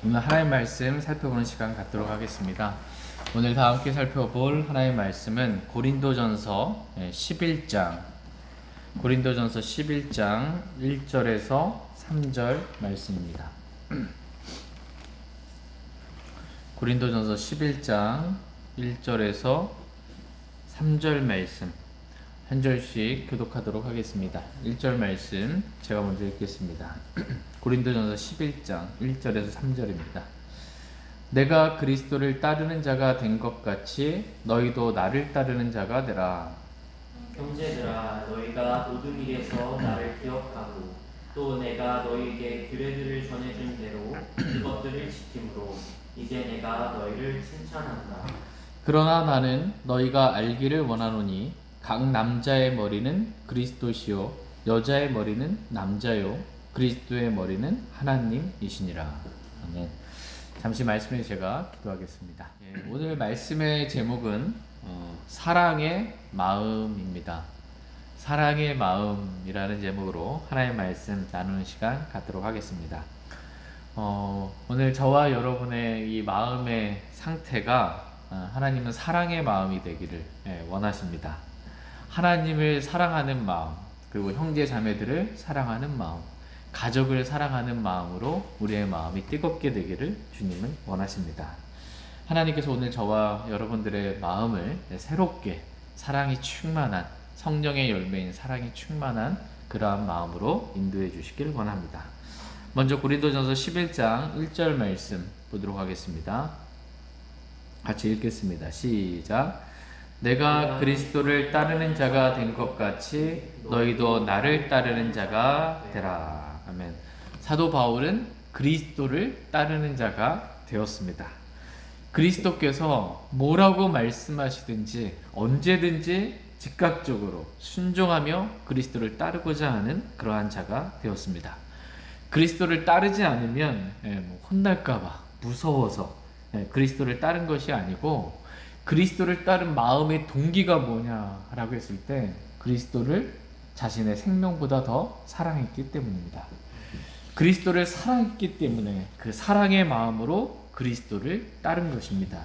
오늘 하나님의 말씀 살펴보는 시간 갖도록 하겠습니다. 오늘 다 함께 살펴볼 하나님의 말씀은 고린도전서 11장 1절에서 3절 말씀입니다. 고린도전서 11장 1절에서 3절 말씀 한 절씩 교독하도록 하겠습니다. 1절 말씀 제가 먼저 읽겠습니다. 고린도전서 11장 1절에서 3절입니다. 내가 그리스도를 따르는 자가 된 것 같이 너희도 나를 따르는 자가 되라. 형제들아, 너희가 모든 일에서 나를 기억하고 또 내가 너희에게 규례들을 전해준 대로 그것들을 지킴으로 이제 내가 너희를 칭찬한다. 그러나 나는 너희가 알기를 원하노니 각 남자의 머리는 그리스도시요 여자의 머리는 남자요 그리스도의 머리는 하나님이시니라. 아멘. 잠시 말씀에 제가 기도하겠습니다. 오늘 말씀의 제목은 사랑의 마음입니다. 사랑의 마음이라는 제목으로 하나님의 말씀 나누는 시간 갖도록 하겠습니다. 오늘 저와 여러분의 이 마음의 상태가 하나님은 사랑의 마음이 되기를 원하십니다. 하나님을 사랑하는 마음, 그리고 형제 자매들을 사랑하는 마음, 가족을 사랑하는 마음으로 우리의 마음이 뜨겁게 되기를 주님은 원하십니다. 하나님께서 오늘 저와 여러분들의 마음을 새롭게 사랑이 충만한, 성령의 열매인 사랑이 충만한 그러한 마음으로 인도해 주시길 원합니다. 먼저 고린도전서 11장 1절 말씀 보도록 하겠습니다. 같이 읽겠습니다. 시작. 내가 그리스도를 따르는 자가 된 것 같이 너희도 나를 따르는 자가 되라. 아멘. 사도 바울은 그리스도를 따르는 자가 되었습니다. 그리스도께서 뭐라고 말씀하시든지 언제든지 즉각적으로 순종하며 그리스도를 따르고자 하는 그러한 자가 되었습니다. 그리스도를 따르지 않으면 혼날까봐 무서워서 그리스도를 따른 것이 아니고, 그리스도를 따른 마음의 동기가 뭐냐라고 했을 때 그리스도를 자신의 생명보다 더 사랑했기 때문입니다. 그리스도를 사랑했기 때문에 그 사랑의 마음으로 그리스도를 따른 것입니다.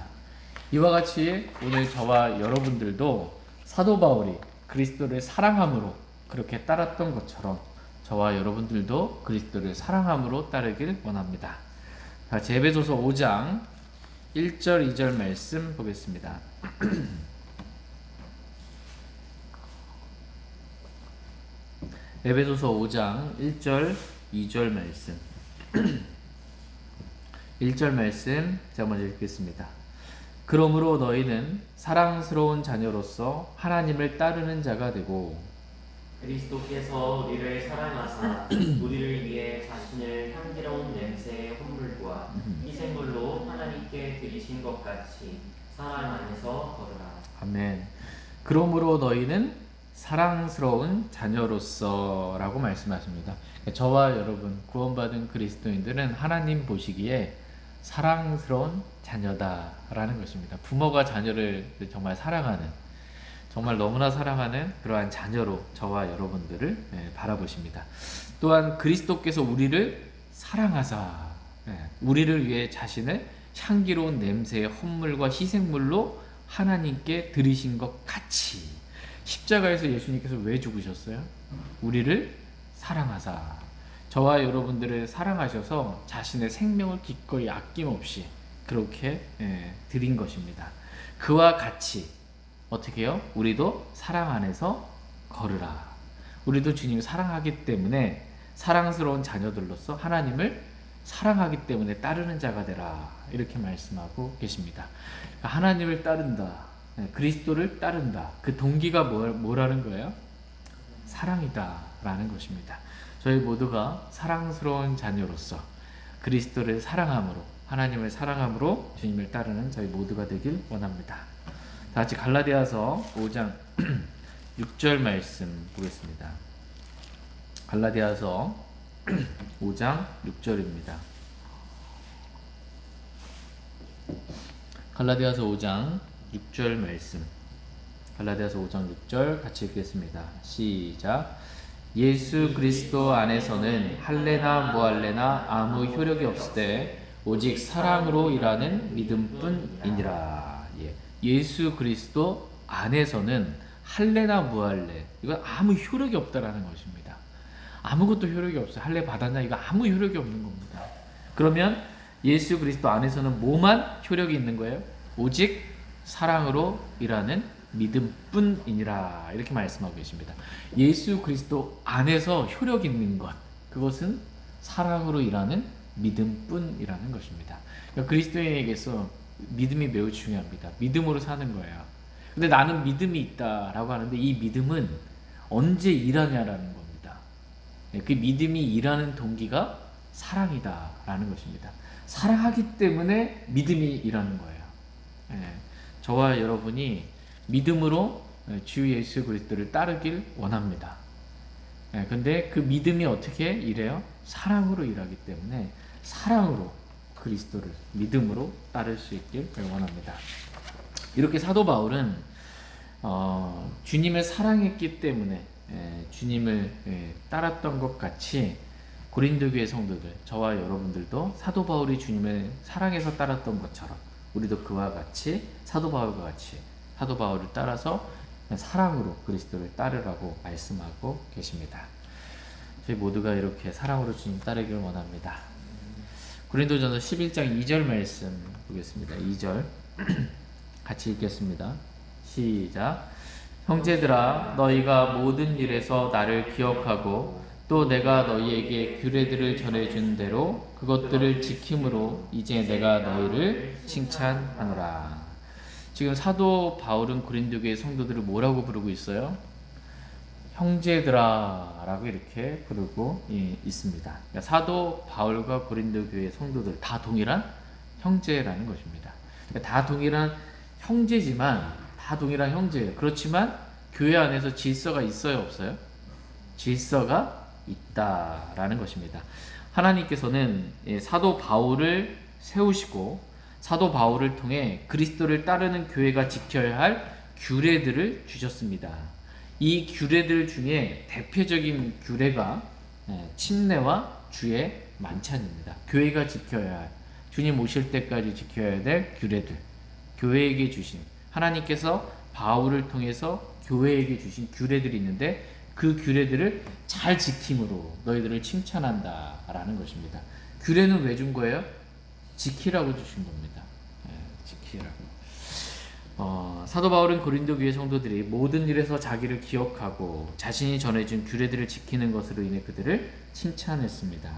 이와 같이 오늘 저와 여러분들도 사도 바울이 그리스도를 사랑함으로 그렇게 따랐던 것처럼 저와 여러분들도 그리스도를 사랑함으로 따르길 원합니다. 같이 에베소서 5장 1절 2절 말씀 보겠습니다. 에베소서 5장 1절 2절 말씀 1절 말씀 제가 먼저 읽겠습니다. 그러므로 너희는 사랑스러운 자녀로서 하나님을 따르는 자가 되고 그리스도께서 우리를 사랑하사 우리를 위해 자신을 향기로운 냄새의 헌물과 희생물로 하나님께 드리신 것 같이 사랑 안에서 걸으라. 아멘. 그러므로 너희는 사랑스러운 자녀로서 라고 말씀하십니다. 저와 여러분 구원받은 그리스도인들은 하나님 보시기에 사랑스러운 자녀다라는 것입니다. 부모가 자녀를 정말 사랑하는, 정말 너무나 사랑하는 그러한 자녀로 저와 여러분들을 바라보십니다. 또한 그리스도께서 우리를 사랑하사 우리를 위해 자신을 향기로운 냄새의 헌물과 희생물로 하나님께 드리신 것 같이, 십자가에서 예수님께서 왜 죽으셨어요? 우리를 사랑하사 저와 여러분들을 사랑하셔서 자신의 생명을 기꺼이 아낌없이 그렇게 드린 것입니다. 그와 같이 어떻게 해요? 우리도 사랑 안에서 걸으라. 우리도 주님을 사랑하기 때문에 사랑스러운 자녀들로서 하나님을 사랑하기 때문에 따르는 자가 되라. 이렇게 말씀하고 계십니다. 하나님을 따른다, 그리스도를 따른다. 그 동기가 뭐라는 거예요? 사랑이다 라는 것입니다. 저희 모두가 사랑스러운 자녀로서 그리스도를 사랑함으로, 하나님을 사랑함으로 주님을 따르는 저희 모두가 되길 원합니다. 다 같이 갈라디아서 5장 6절 말씀 보겠습니다. 갈라디아서 5장 6절입니다. 갈라디아서 5장 6절 말씀. 갈라디아서 5장 6절 같이 읽겠습니다. 시작. 예수 그리스도 안에서는 할례나 무할례나 아무 효력이 없으되 오직 사랑으로 일하는 믿음뿐이니라. 예수 그리스도 안에서는 할례나 무할례 이건 아무 효력이 없다라는 것입니다. 아무것도 효력이 없어요. 할례 받았냐 이거 아무 효력이 없는 겁니다. 그러면 예수 그리스도 안에서는 뭐만 효력이 있는 거예요? 오직 사랑으로 일하는 믿음뿐이니라 이렇게 말씀하고 계십니다. 예수 그리스도 안에서 효력 있는 것 그것은 사랑으로 일하는 믿음뿐이라는 것입니다. 그러니까 그리스도인에게서 믿음이 매우 중요합니다. 믿음으로 사는 거예요. 근데 나는 믿음이 있다라고 하는데 이 믿음은 언제 일하냐라는 겁니다. 그 믿음이 일하는 동기가 사랑이다라는 것입니다. 사랑하기 때문에 믿음이 일하는 거예요. 저와 여러분이 믿음으로 주 예수 그리스도를 따르길 원합니다. 근데 그 믿음이 어떻게 일해요? 사랑으로 일하기 때문에 사랑으로 그리스도를 믿음으로 따를 수 있길 원합니다. 이렇게 사도 바울은 주님을 사랑했기 때문에 주님을 따랐던 것 같이 고린도 교회 성도들, 저와 여러분들도 사도 바울이 주님을 사랑해서 따랐던 것처럼 우리도 그와 같이 사도 바울과 같이 사도 바울을 따라서 사랑으로 그리스도를 따르라고 말씀하고 계십니다. 저희 모두가 이렇게 사랑으로 주님 따르길 원합니다. 고린도전서 11장 2절 말씀 보겠습니다. 2절 같이 읽겠습니다. 시작. 형제들아 너희가 모든 일에서 나를 기억하고 또 내가 너희에게 규례들을 전해준 대로 그것들을 지킴으로 이제 내가 너희를 칭찬하노라. 지금 사도 바울은 고린도 교회 성도들을 뭐라고 부르고 있어요? 형제들아 라고 이렇게 부르고 있습니다. 그러니까 사도 바울과 고린도 교회 성도들 다 동일한 형제라는 것입니다. 그러니까 다 동일한 형제지만 다 동일한 형제예요. 그렇지만 교회 안에서 질서가 있어요, 없어요? 질서가 있다라는 것입니다. 하나님께서는 사도 바울을 세우시고 사도 바울을 통해 그리스도를 따르는 교회가 지켜야 할 규례들을 주셨습니다. 이 규례들 중에 대표적인 규례가 침례와 주의 만찬입니다. 교회가 지켜야 할, 주님 오실 때까지 지켜야 될 규례들, 교회에게 주신, 하나님께서 바울을 통해서 교회에게 주신 규례들이 있는데 그 규례들을 잘 지킴으로 너희들을 칭찬한다라는 것입니다. 규례는 왜 준 거예요? 지키라고 주신 겁니다. 지키라고. 사도 바울은 고린도 교회 성도들이 모든 일에서 자기를 기억하고 자신이 전해준 규례들을 지키는 것으로 인해 그들을 칭찬했습니다.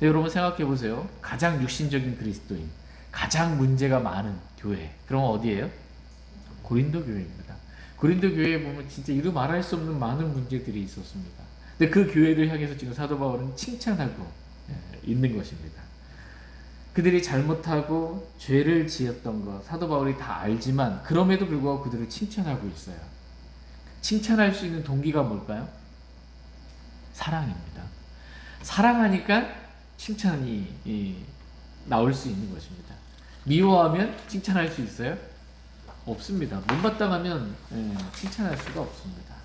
여러분 생각해 보세요. 가장 육신적인 그리스도인, 가장 문제가 많은 교회. 그럼 어디예요? 고린도 교회입니다. 고린도 교회에 보면 진짜 이루 말할 수 없는 많은 문제들이 있었습니다. 근데 그 교회를 향해서 지금 사도 바울은 칭찬하고 있는 것입니다. 그들이 잘못하고 죄를 지었던 것 사도 바울이 다 알지만 그럼에도 불구하고 그들을 칭찬하고 있어요. 칭찬할 수 있는 동기가 뭘까요? 사랑입니다. 사랑하니까 칭찬이 나올 수 있는 것입니다. 미워하면 칭찬할 수 있어요? 없습니다. 못마땅하면 칭찬할 수가 없습니다.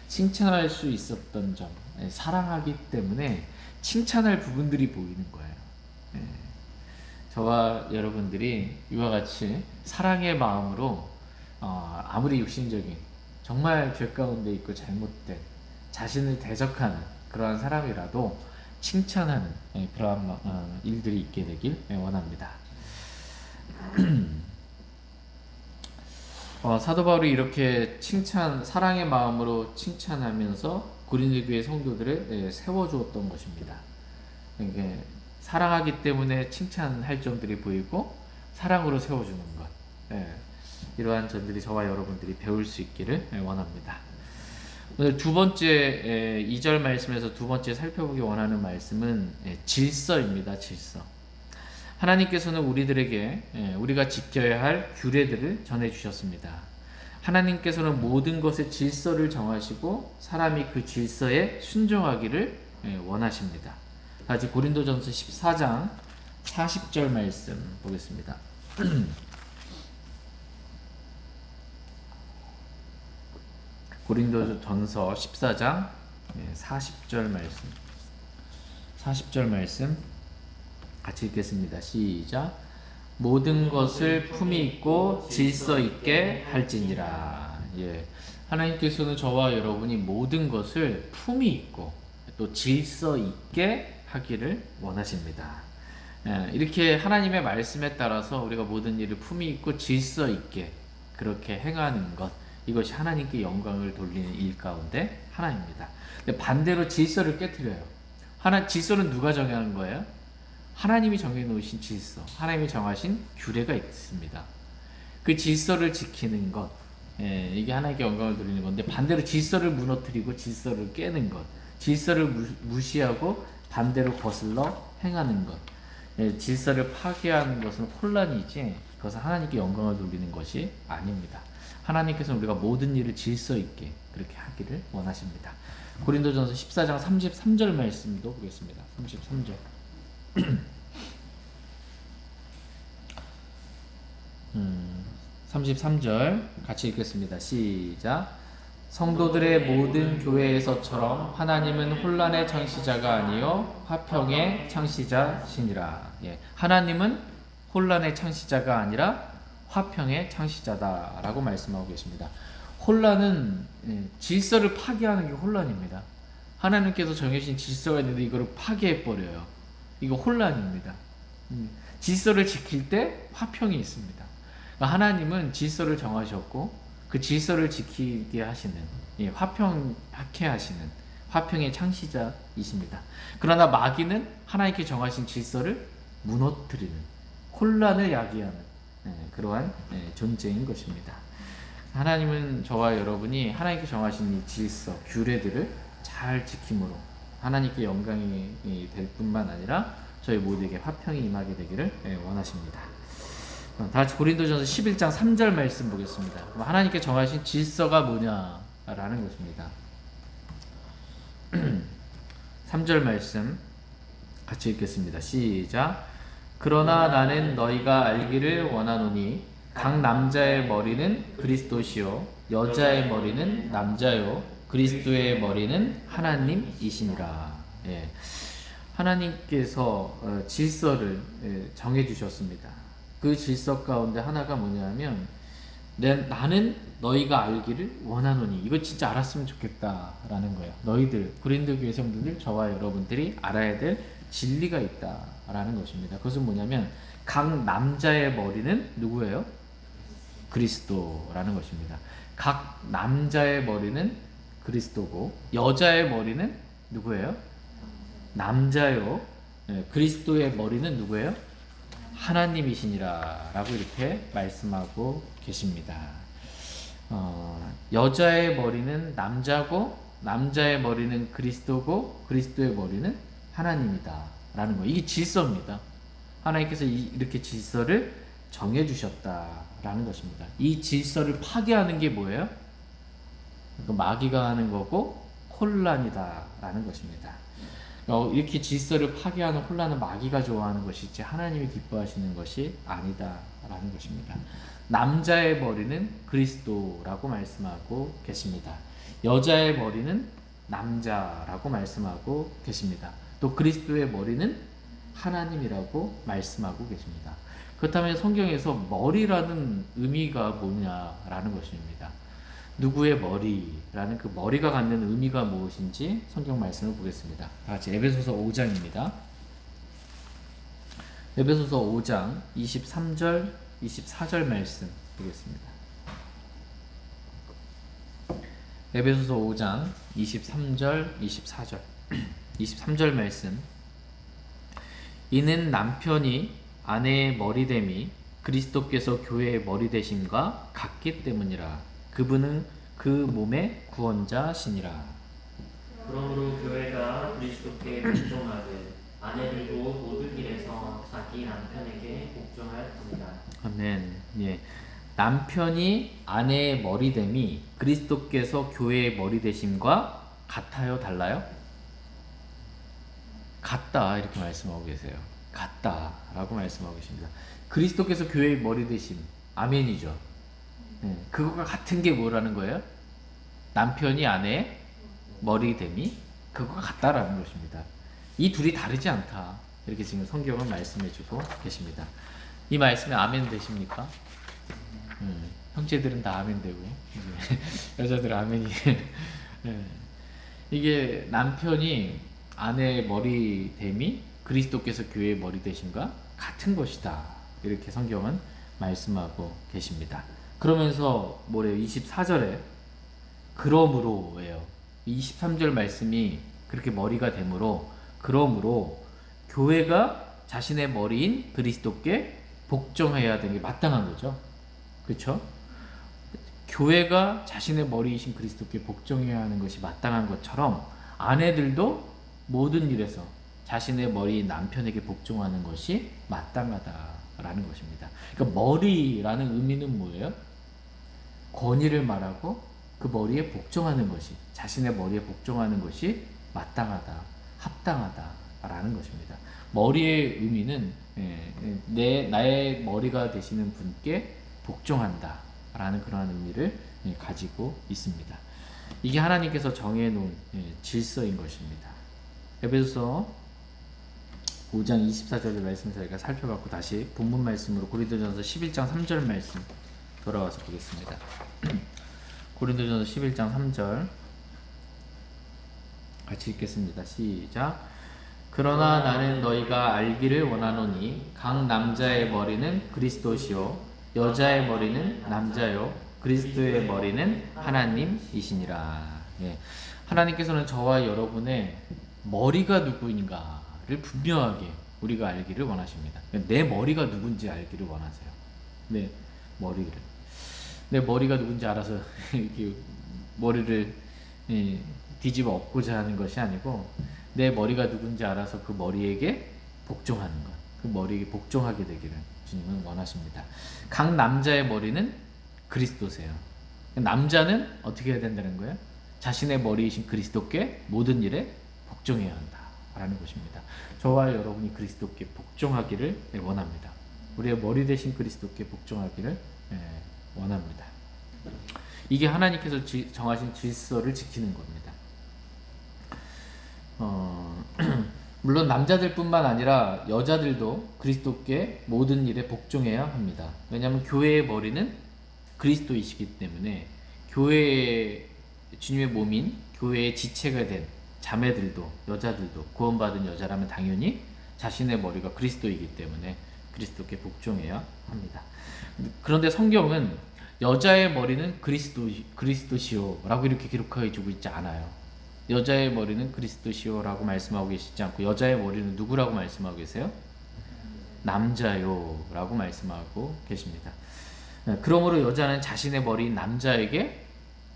칭찬할 수 있었던 점, 사랑하기 때문에 칭찬할 부분들이 보이는 거예요. 저와 여러분들이 이와 같이 사랑의 마음으로 아무리 육신적인 정말 죄 가운데 있고 잘못된 자신을 대적하는 그러한 사람이라도 칭찬하는 그러한 일들이 있게 되길 원합니다. 사도 바울이 이렇게 사랑의 마음으로 칭찬하면서 고린도 교회 성도들을 세워주었던 것입니다. 그러니까 사랑하기 때문에 칭찬할 점들이 보이고 사랑으로 세워주는 것, 이러한 점들이 저와 여러분들이 배울 수 있기를 원합니다. 오늘 두 번째 2절 말씀에서 두 번째 살펴보기 원하는 말씀은 질서입니다. 질서. 하나님께서는 우리들에게 우리가 지켜야 할 규례들을 전해주셨습니다. 하나님께서는 모든 것의 질서를 정하시고 사람이 그 질서에 순종하기를 원하십니다. 다시 고린도전서 14장 40절 말씀 보겠습니다. 고린도전서 14장 40절 말씀. 40절 말씀 같이 읽겠습니다. 시작. 모든 것을 품위 있고 질서 있게 할지니라. 예. 하나님께서는 저와 여러분이 모든 것을 품위 있고 또 질서 있게 하기를 원하십니다. 예, 이렇게 하나님의 말씀에 따라서 우리가 모든 일을 품위 있고 질서 있게 그렇게 행하는 것, 이것이 하나님께 영광을 돌리는 일 가운데 하나입니다. 근데 반대로 질서를 깨뜨려요. 질서는 누가 정하는 거예요? 하나님이 정해놓으신 질서, 하나님이 정하신 규례가 있습니다. 그 질서를 지키는 것, 이게 하나님께 영광을 돌리는 건데, 반대로 질서를 무너뜨리고 질서를 깨는 것, 질서를 무시하고 반대로 거슬러 행하는 것, 질서를 파괴하는 것은 혼란이지 그것은 하나님께 영광을 돌리는 것이 아닙니다. 하나님께서는 우리가 모든 일을 질서 있게 그렇게 하기를 원하십니다. 고린도전서 14장 33절 말씀도 보겠습니다. 33절. 33절 같이 읽겠습니다. 시작. 성도들의 모든 교회에서처럼 하나님은 혼란의 창시자가 아니요 화평의 창시자시니라. 예, 하나님은 혼란의 창시자가 아니라 화평의 창시자다라고 말씀하고 계십니다. 혼란은 질서를 파괴하는 게 혼란입니다. 하나님께서 정해진 질서가 있는데 이거를 파괴해 버려요. 이거 혼란입니다. 질서를 지킬 때 화평이 있습니다. 그러니까 하나님은 질서를 정하셨고 그 질서를 지키게 하시는, 화평하게 하시는 화평의 창시자이십니다. 그러나 마귀는 하나님께 정하신 질서를 무너뜨리는, 혼란을 야기하는 그러한 존재인 것입니다. 하나님은 저와 여러분이 하나님께 정하신 이 질서, 규례들을 잘 지킴으로 하나님께 영광이 될 뿐만 아니라 저희 모두에게 화평이 임하게 되기를 원하십니다. 다 같이 고린도전서 11장 3절 말씀 보겠습니다. 하나님께 정하신 질서가 뭐냐라는 것입니다. 3절 말씀 같이 읽겠습니다. 시작. 그러나 나는 너희가 알기를 원하노니 각 남자의 머리는 그리스도시요 여자의 머리는 남자요 그리스도의 머리는 하나님이시니라. 예. 하나님께서 질서를 정해 주셨습니다. 그 질서 가운데 하나가 뭐냐면 나는 너희가 알기를 원하노니, 이거 진짜 알았으면 좋겠다라는 거예요. 너희들 고린도 교회 성도들, 저와 여러분들이 알아야 될 진리가 있다라는 것입니다. 그것은 뭐냐면 각 남자의 머리는 누구예요? 그리스도라는 것입니다. 각 남자의 머리는 그리스도고 여자의 머리는 누구예요? 남자요. 그리스도의 머리는 누구예요? 하나님이시니라 라고 이렇게 말씀하고 계십니다. 여자의 머리는 남자고 남자의 머리는 그리스도고 그리스도의 머리는 하나님이다 라는 거예요. 이게 질서입니다. 하나님께서 이렇게 질서를 정해주셨다라는 것입니다. 이 질서를 파괴하는 게 뭐예요? 마귀가 하는 거고 혼란이다 라는 것입니다. 이렇게 질서를 파괴하는 혼란은 마귀가 좋아하는 것이지 하나님이 기뻐하시는 것이 아니다라는 것입니다. 남자의 머리는 그리스도라고 말씀하고 계십니다. 여자의 머리는 남자라고 말씀하고 계십니다. 또 그리스도의 머리는 하나님이라고 말씀하고 계십니다. 그렇다면 성경에서 머리라는 의미가 뭐냐라는 것입니다. 누구의 머리라는 그 머리가 갖는 의미가 무엇인지 성경 말씀을 보겠습니다. 다 같이 에베소서 5장입니다. 에베소서 5장 23절, 24절 말씀 보겠습니다. 에베소서 5장 23절, 24절 23절 말씀. 이는 남편이 아내의 머리됨이 그리스도께서 교회의 머리 되심과 같기 때문이라. 그분은 그 몸의 구원자시니라. 그러므로 교회가 그리스도께 복종하듯 아내들도 모든 일에서 자기 남편에게 복종할 겁니다. 아멘. 예. 남편이 아내의 머리됨이 그리스도께서 교회의 머리 되심과 같아요, 달라요? 같다 이렇게 말씀하고 계세요. 같다라고 말씀하고 계십니다. 그리스도께서 교회의 머리 되심, 아멘이죠. 그거가 같은 게 뭐라는 거예요? 남편이 아내의 머리됨이 그거가 같다라는 것입니다. 이 둘이 다르지 않다. 이렇게 지금 성경은 말씀해주고 계십니다. 이 말씀에 아멘 되십니까? 형제들은 다 아멘 되고 이제 여자들 아멘이 예. 이게 남편이 아내의 머리됨이 그리스도께서 교회의 머리 되심과 같은 것이다. 이렇게 성경은 말씀하고 계십니다. 그러면서 뭐래요? 24절에 그러므로예요. 23절 말씀이 그렇게 머리가 되므로 그러므로 교회가 자신의 머리인 그리스도께 복종해야 되는 게 마땅한 거죠. 그렇죠? 교회가 자신의 머리이신 그리스도께 복종해야 하는 것이 마땅한 것처럼 아내들도 모든 일에서 자신의 머리인 남편에게 복종하는 것이 마땅하다라는 것입니다. 그러니까 머리라는 의미는 뭐예요? 권위를 말하고 그 머리에 복종하는 것이, 자신의 머리에 복종하는 것이 마땅하다, 합당하다라는 것입니다. 머리의 의미는 나의 머리가 되시는 분께 복종한다 라는 그러한 의미를 가지고 있습니다. 이게 하나님께서 정해놓은 질서인 것입니다. 에베소서 5장 24절의 말씀 저희가 살펴봤고 다시 본문 말씀으로 고린도전서 11장 3절 말씀 돌아와서 보겠습니다. 고린도전서 11장 3절 같이 읽겠습니다. 시작. 그러나 나는 너희가 알기를 원하노니 각 남자의 머리는 그리스도시요 여자의 머리는 남자요 그리스도의 머리는 하나님이시니라. 예. 하나님께서는 저와 여러분의 머리가 누구인가를 분명하게 우리가 알기를 원하십니다. 내 머리가 누군지 알기를 원하세요. 내 머리를. 내 머리가 누군지 알아서 이렇게 머리를 뒤집어 엎고자 하는 것이 아니고 내 머리가 누군지 알아서 그 머리에게 복종하는 것. 그 머리에게 복종하게 되기를 주님은 원하십니다. 각 남자의 머리는 그리스도세요. 남자는 어떻게 해야 된다는 거예요? 자신의 머리이신 그리스도께 모든 일에 복종해야 한다라는 것입니다. 저와 여러분이 그리스도께 복종하기를 원합니다. 우리의 머리 되신 그리스도께 복종하기를 원합니다. 이게 하나님께서 정하신 질서를 지키는 겁니다. 물론 남자들뿐만 아니라 여자들도 그리스도께 모든 일에 복종해야 합니다. 왜냐하면 교회의 머리는 그리스도이시기 때문에 교회의 주님의 몸인 교회의 지체가 된 자매들도 여자들도 구원받은 여자라면 당연히 자신의 머리가 그리스도이기 때문에 그리스도께 복종해야 합니다. 그런데 성경은 여자의 머리는 그리스도시오라고 이렇게 기록해 주고 있지 않아요. 여자의 머리는 그리스도시오라고 말씀하고 계시지 않고 여자의 머리는 누구라고 말씀하고 계세요? 남자요라고 말씀하고 계십니다. 그러므로 여자는 자신의 머리인 남자에게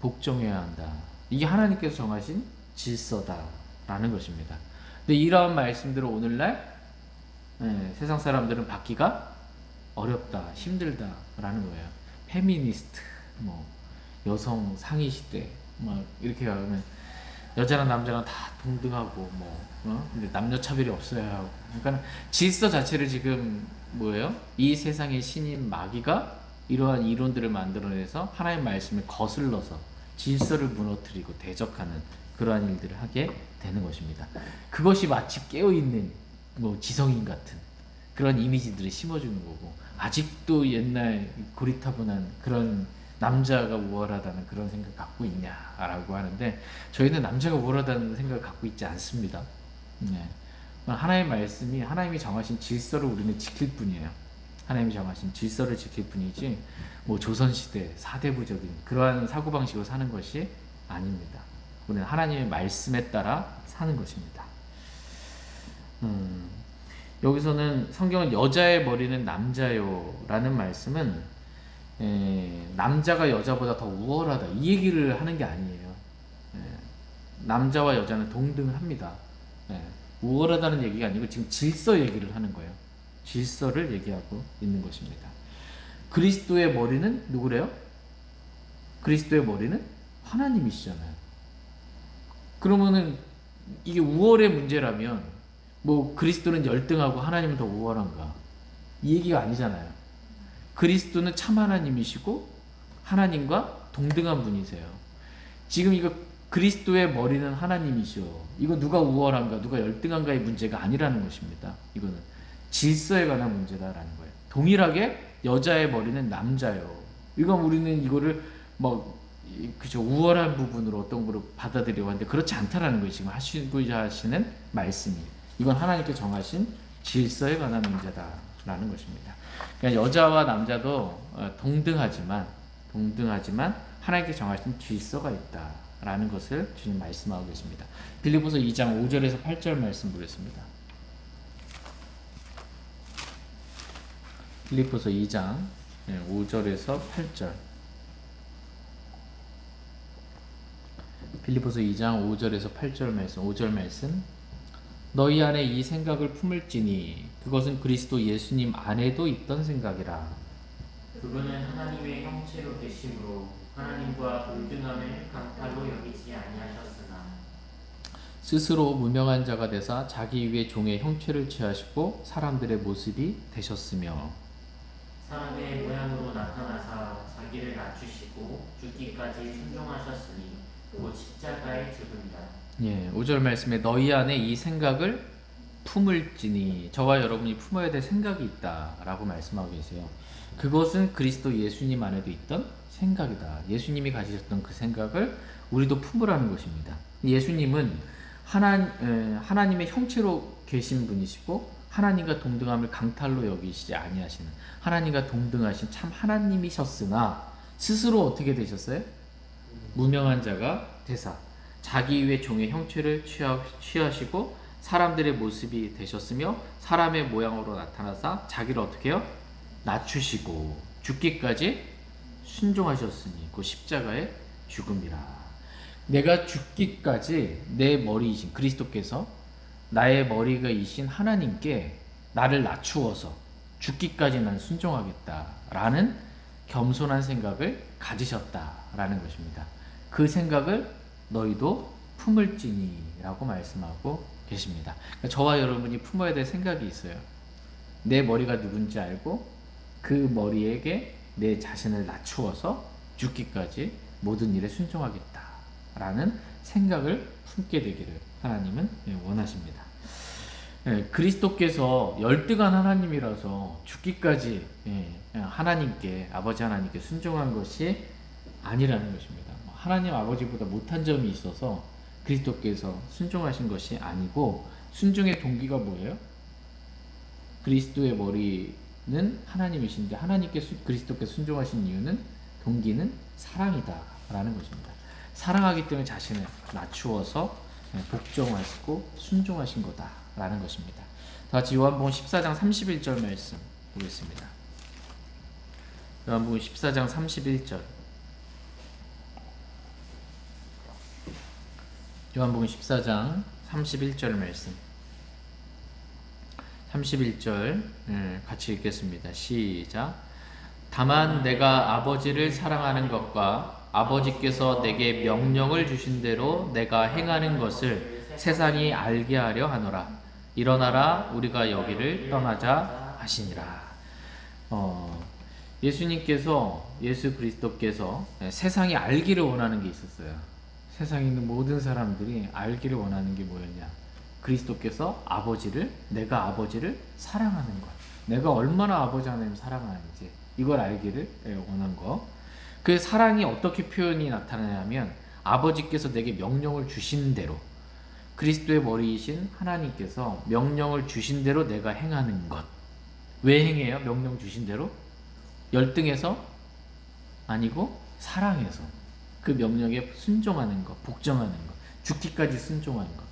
복종해야 한다. 이게 하나님께서 정하신 질서다라는 것입니다. 근데 이러한 말씀들을 오늘날 세상 사람들은 받기가 어렵다, 힘들다라는 거예요. 페미니스트, 여성 상위 시대, 이렇게 가면 여자랑 남자랑 다 동등하고 근데 남녀 차별이 없어야 하고, 그러니까 질서 자체를 지금 뭐예요? 이 세상의 신인 마귀가 이러한 이론들을 만들어내서 하나님의 말씀을 거슬러서 질서를 무너뜨리고 대적하는 그러한 일들을 하게 되는 것입니다. 그것이 마치 깨어있는 지성인 같은 그런 이미지들을 심어주는 거고, 아직도 옛날 고리타분한 그런 남자가 우월하다는 그런 생각 갖고 있냐라고 하는데, 저희는 남자가 우월하다는 생각을 갖고 있지 않습니다. 하나님의 말씀이 하나님이 정하신 질서를 우리는 지킬 뿐이에요. 하나님이 정하신 질서를 지킬 뿐이지 조선시대 사대부적인 그러한 사고방식으로 사는 것이 아닙니다. 우리는 하나님의 말씀에 따라 사는 것입니다. 여기서는 성경은 여자의 머리는 남자요 라는 말씀은 남자가 여자보다 더 우월하다 이 얘기를 하는 게 아니에요. 남자와 여자는 동등합니다. 우월하다는 얘기가 아니고 지금 질서 얘기를 하는 거예요. 질서를 얘기하고 있는 것입니다. 그리스도의 머리는 누구래요? 그리스도의 머리는 하나님이시잖아요. 그러면은 이게 우월의 문제라면 그리스도는 열등하고 하나님은 더 우월한가? 이 얘기가 아니잖아요. 그리스도는 참 하나님이시고 하나님과 동등한 분이세요. 지금 이거 그리스도의 머리는 하나님이시오. 이거 누가 우월한가, 누가 열등한가의 문제가 아니라는 것입니다. 이거는 질서에 관한 문제다라는 거예요. 동일하게 여자의 머리는 남자요. 이건 우리는 이거를 그죠, 우월한 부분으로 어떤 거로 받아들이려고 하는데 그렇지 않다라는 거예요. 지금 하시고자 하시는 말씀이. 이건 하나님께 정하신 질서에 관한 문제다라는 것입니다. 그러니까 여자와 남자도 동등하지만 하나님께 정하신 질서가 있다라는 것을 주님 말씀하고 계십니다. 빌립보서 2장 5절에서 8절 말씀 보겠습니다. 빌립보서 2장 5절에서 8절. 빌립보서 2장 5절에서 8절 말씀. 5절 말씀. 너희 안에 이 생각을 품을지니 그것은 그리스도 예수님 안에도 있던 생각이라. 그분은 하나님의 형체로 계심으로 하나님과 동등함을 강탈로 여기지 아니하셨으나 스스로 무명한 자가 되사 자기 위에 종의 형체를 취하시고 사람들의 모습이 되셨으며 사람의 모양으로 나타나사 자기를 낮추시고 죽기까지 순종하셨으니 곧 십자가의 죽음이다. 예, 5절 말씀에 너희 안에 이 생각을 품을지니 저와 여러분이 품어야 될 생각이 있다라고 말씀하고 계세요. 그것은 그리스도 예수님 안에도 있던 생각이다. 예수님이 가지셨던 그 생각을 우리도 품으라는 것입니다. 예수님은 하나님의 형체로 계신 분이시고 하나님과 동등함을 강탈로 여기시지 아니하시는 하나님과 동등하신 참 하나님이셨으나 스스로 어떻게 되셨어요? 무명한 자가 되사 자기 위에 종의 형체를 취하시고 사람들의 모습이 되셨으며 사람의 모양으로 나타나사 자기를 어떻게 해요? 낮추시고 죽기까지 순종하셨으니 그 십자가의 죽음이라. 내가 죽기까지 내 머리이신 그리스도께서 나의 머리가이신 하나님께 나를 낮추어서 죽기까지 난 순종하겠다라는 겸손한 생각을 가지셨다라는 것입니다. 그 생각을 너희도 품을지니라고 말씀하고 계십니다. 그러니까 저와 여러분이 품어야 될 생각이 있어요. 내 머리가 누군지 알고 그 머리에게 내 자신을 낮추어서 죽기까지 모든 일에 순종하겠다라는 생각을 품게 되기를 하나님은 원하십니다. 그리스도께서 열등한 하나님이라서 죽기까지 하나님께 아버지 하나님께 순종한 것이 아니라는 것입니다. 하나님 아버지보다 못한 점이 있어서 그리스도께서 순종하신 것이 아니고 순종의 동기가 뭐예요? 그리스도의 머리는 하나님이신데 하나님께 그리스도께 순종하신 이유는 동기는 사랑이다라는 것입니다. 사랑하기 때문에 자신을 낮추어서 복종하시고 순종하신 거다라는 것입니다. 다 같이 요한복음 14장 31절 말씀 보겠습니다. 요한복음 14장 31절. 요한복음 14장 31절 말씀. 31절 같이 읽겠습니다. 시작. 다만 내가 아버지를 사랑하는 것과 아버지께서 내게 명령을 주신 대로 내가 행하는 것을 세상이 알게 하려 하노라. 일어나라 우리가 여기를 떠나자 하시니라. 예수 그리스도께서 세상이 알기를 원하는 게 있었어요. 세상에 있는 모든 사람들이 알기를 원하는 게 뭐였냐? 그리스도께서 내가 아버지를 사랑하는 것, 내가 얼마나 아버지 하나님 사랑하는지 이걸 알기를 원한 거. 그 사랑이 어떻게 표현이 나타나냐면 아버지께서 내게 명령을 주신 대로 그리스도의 머리이신 하나님께서 명령을 주신 대로 내가 행하는 것. 왜 행해요? 명령 주신 대로? 열등해서? 아니고 사랑해서 그 명령에 순종하는 것, 복종하는 것, 죽기까지 순종하는 것.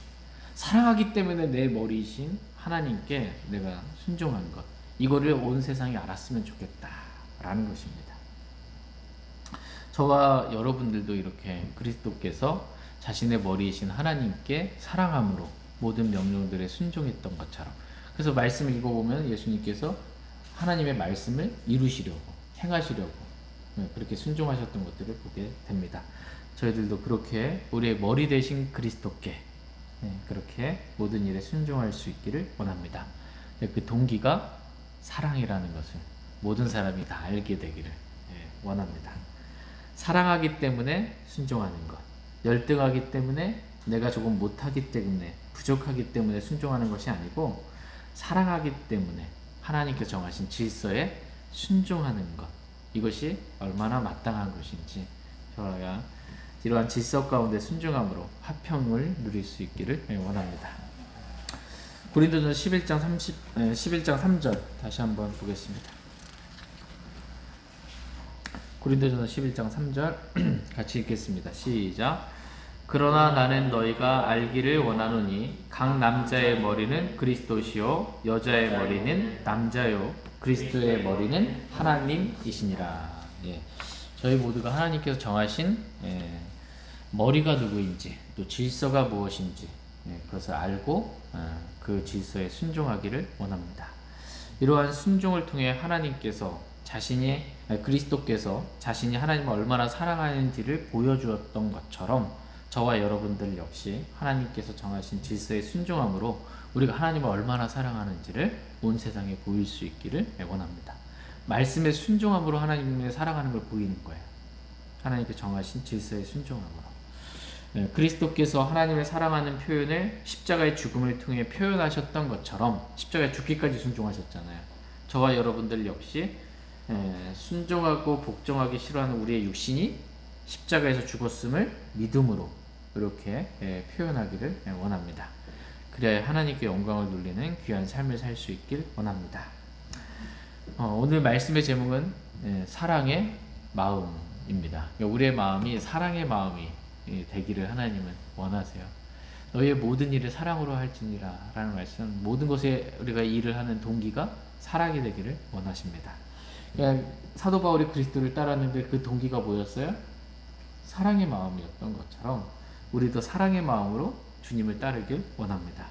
사랑하기 때문에 내 머리이신 하나님께 내가 순종한 것. 이거를 온 세상이 알았으면 좋겠다라는 것입니다. 저와 여러분들도 이렇게 그리스도께서 자신의 머리이신 하나님께 사랑함으로 모든 명령들에 순종했던 것처럼. 그래서 말씀을 읽어보면 예수님께서 하나님의 말씀을 이루시려고, 행하시려고 그렇게 순종하셨던 것들을 보게 됩니다. 저희들도 그렇게 우리의 머리 되신 그리스도께 그렇게 모든 일에 순종할 수 있기를 원합니다. 그 동기가 사랑이라는 것을 모든 사람이 다 알게 되기를 원합니다. 사랑하기 때문에 순종하는 것. 열등하기 때문에 내가 조금 못하기 때문에 부족하기 때문에 순종하는 것이 아니고 사랑하기 때문에 하나님께 정하신 질서에 순종하는 것, 이것이 얼마나 마땅한 것인지 저희가 이러한 질서 가운데 순종함으로 화평을 누릴 수 있기를 원합니다. 고린도전서 11장 3절 다시 한번 보겠습니다. 고린도전서 11장 3절 같이 읽겠습니다. 시작. 그러나 나는 너희가 알기를 원하노니 각 남자의 머리는 그리스도시요 여자의 머리는 남자요 그리스도의 머리는 하나님이시니라. 예. 저희 모두가 하나님께서 정하신 머리가 누구인지 또 질서가 무엇인지 그것을 알고 그 질서에 순종하기를 원합니다. 이러한 순종을 통해 하나님께서 그리스도께서 자신이 하나님을 얼마나 사랑하는지를 보여주었던 것처럼 저와 여러분들 역시 하나님께서 정하신 질서에 순종함으로 우리가 하나님을 얼마나 사랑하는지를 온 세상에 보일 수 있기를 원합니다. 말씀에 순종함으로 하나님을 사랑하는 걸 보이는 거예요. 하나님께 정하신 질서에 순종함으로. 그리스도께서 하나님을 사랑하는 표현을 십자가의 죽음을 통해 표현하셨던 것처럼 십자가에 죽기까지 순종하셨잖아요. 저와 여러분들 역시 순종하고 복종하기 싫어하는 우리의 육신이 십자가에서 죽었음을 믿음으로 이렇게 표현하기를 원합니다. 그래야 하나님께 영광을 돌리는 귀한 삶을 살 수 있길 원합니다. 오늘 말씀의 제목은 사랑의 마음입니다. 우리의 마음이 사랑의 마음이 되기를 하나님은 원하세요. 너희의 모든 일을 사랑으로 할지니라 라는 말씀, 모든 것에 우리가 일을 하는 동기가 사랑이 되기를 원하십니다. 그러니까 사도 바울이 그리스도를 따랐는데 그 동기가 뭐였어요? 사랑의 마음이었던 것처럼 우리도 사랑의 마음으로 주님을 따르길 원합니다.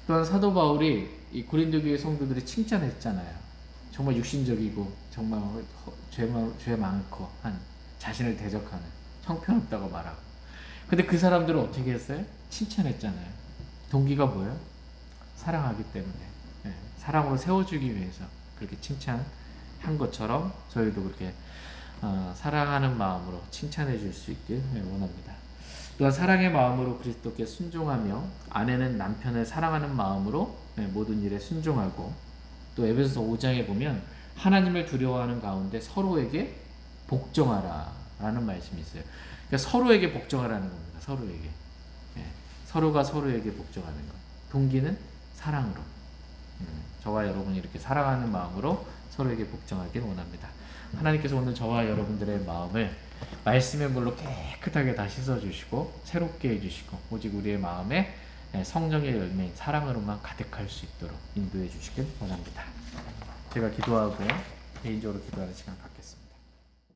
또한 사도 바울이 이 고린도 교회 성도들이 칭찬했잖아요. 정말 육신적이고 정말 죄 많고 한 자신을 대적하는 형편없다고 말하고. 근데 그 사람들은 어떻게 했어요? 칭찬했잖아요. 동기가 뭐예요? 사랑하기 때문에. 사랑으로 세워주기 위해서 그렇게 칭찬한 것처럼 저희도 그렇게 사랑하는 마음으로 칭찬해 줄 수 있길 원합니다. 또한 사랑의 마음으로 그리스도께 순종하며 아내는 남편을 사랑하는 마음으로 모든 일에 순종하고, 또 에베소서 5장에 보면 하나님을 두려워하는 가운데 서로에게 복종하라 라는 말씀이 있어요. 그러니까 서로에게 복종하라는 겁니다. 서로에게. 서로가 서로에게 복종하는 것. 동기는 사랑으로. 저와 여러분이 이렇게 사랑하는 마음으로 서로에게 복종하길 원합니다. 하나님께서 오늘 저와 여러분들의 마음을 말씀의 물로 깨끗하게 다 씻어주시고 새롭게 해주시고 오직 우리의 마음에 성령의 열매인 사랑으로만 가득할 수 있도록 인도해 주시길 원합니다. 제가 기도하고 개인적으로 기도하는 시간 갖겠습니다.